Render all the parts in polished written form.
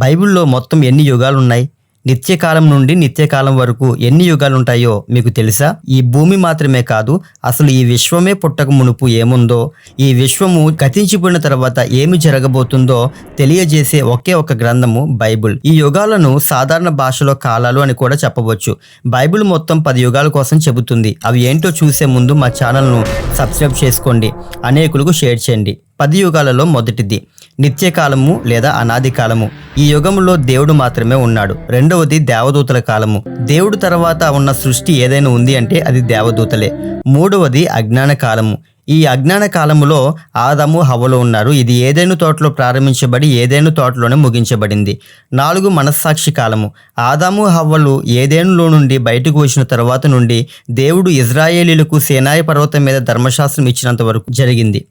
బైబిల్‌లో మొత్తం ఎన్ని యుగాలున్నాయి? నిత్యకాలం నుండి నిత్యకాలం వరకు ఎన్ని యుగాలుంటాయో మీకు తెలుసా? ఈ భూమి మాత్రమే కాదు, అసలు ఈ విశ్వమే పుట్టక మునుపు ఏముందో, ఈ విశ్వము గతించిపోయిన తర్వాత ఏమి జరగబోతుందో తెలియజేసే ఒకే ఒక గ్రంథము బైబిల్. ఈ యుగాలను సాధారణ భాషలో కాలాలు అని కూడా చెప్పవచ్చు. బైబిల్ మొత్తం 10 యుగాల కోసం చెబుతుంది. అవి ఏంటో చూసే ముందు మా ఛానల్‌ను సబ్స్క్రైబ్ చేసుకోండి, అనేకులకు షేర్ చేయండి. 10 యుగాలలో మొదటిది నిత్యకాలము లేదా అనాది కాలము. ఈ యుగములో దేవుడు మాత్రమే ఉన్నాడు. రెండవది దేవదూతల కాలము. దేవుడు తర్వాత ఉన్న సృష్టి ఏదైనా ఉంది అంటే అది దేవదూతలే. మూడవది అజ్ఞాన కాలము. ఈ అజ్ఞాన కాలములో ఆదాము హవ్వలు ఉన్నారు. ఇది ఏదైను తోటలో ప్రారంభించబడి ఏదైను తోటలోనే ముగించబడింది. 4 మనస్సాక్షి కాలము. ఆదాము హవ్వలు ఏదైనులో నుండి బయటకు వచ్చిన తర్వాత నుండి దేవుడు ఇజ్రాయేలీలకు సీనాయి పర్వతం మీద ధర్మశాస్త్రం ఇచ్చినంత వరకు జరిగింది.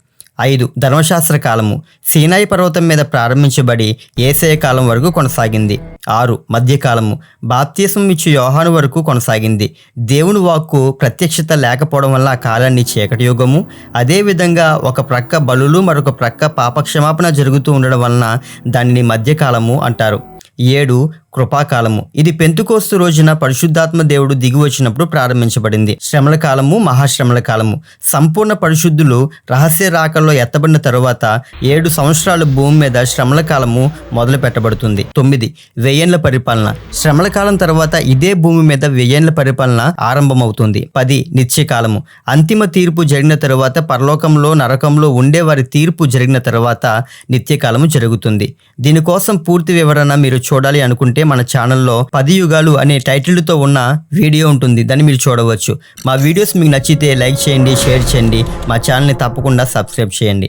5 ధర్మశాస్త్ర కాలము. సీనాయి పర్వతం మీద ప్రారంభించబడి యేసయ్య కాలం వరకు కొనసాగింది. 6 మధ్యకాలము. బాప్తిస్మం ఇచ్చి యోహాను వరకు కొనసాగింది. దేవుని వాక్కు ప్రత్యక్షత లేకపోవడం వల్ల ఆ కాలాన్ని చీకటి యుగము, అదేవిధంగా ఒక ప్రక్క బలులు మరొక ప్రక్క పాపక్షమాపణ జరుగుతూ ఉండడం వలన దానిని మధ్యకాలము అంటారు. 7 కృపాకాలము. ఇది పెంతుకోస్తు రోజున పరిశుద్ధాత్మ దేవుడు దిగి వచ్చినప్పుడు ప్రారంభించబడింది. శ్రమల కాలము, మహాశ్రమల కాలము. సంపూర్ణ పరిశుద్ధులు రహస్య రాకల్లో ఎత్తబడిన తరువాత 7 సంవత్సరాలు భూమి మీద శ్రమల కాలము మొదలు పెట్టబడుతుంది. 9 వెయ్యేండ్ల పరిపాలన. శ్రమల కాలం తర్వాత ఇదే భూమి మీద వెయ్యేండ్ల పరిపాలన ఆరంభమవుతుంది. 10 నిత్యకాలము. అంతిమ తీర్పు జరిగిన తరువాత పరలోకంలో నరకంలో ఉండేవారి తీర్పు జరిగిన తరువాత నిత్యకాలము జరుగుతుంది. దీనికోసం పూర్తి వివరణ మీరు చూడాలి అనుకుంటే మన ఛానల్లో 10 యుగాలు అనే టైటిల్తో ఉన్న వీడియో ఉంటుంది, దాన్ని మీరు చూడవచ్చు. మా వీడియోస్ మీకు నచ్చితే లైక్ చేయండి, షేర్ చేయండి, మా ఛానల్ని తప్పకుండా సబ్స్క్రైబ్ చేయండి.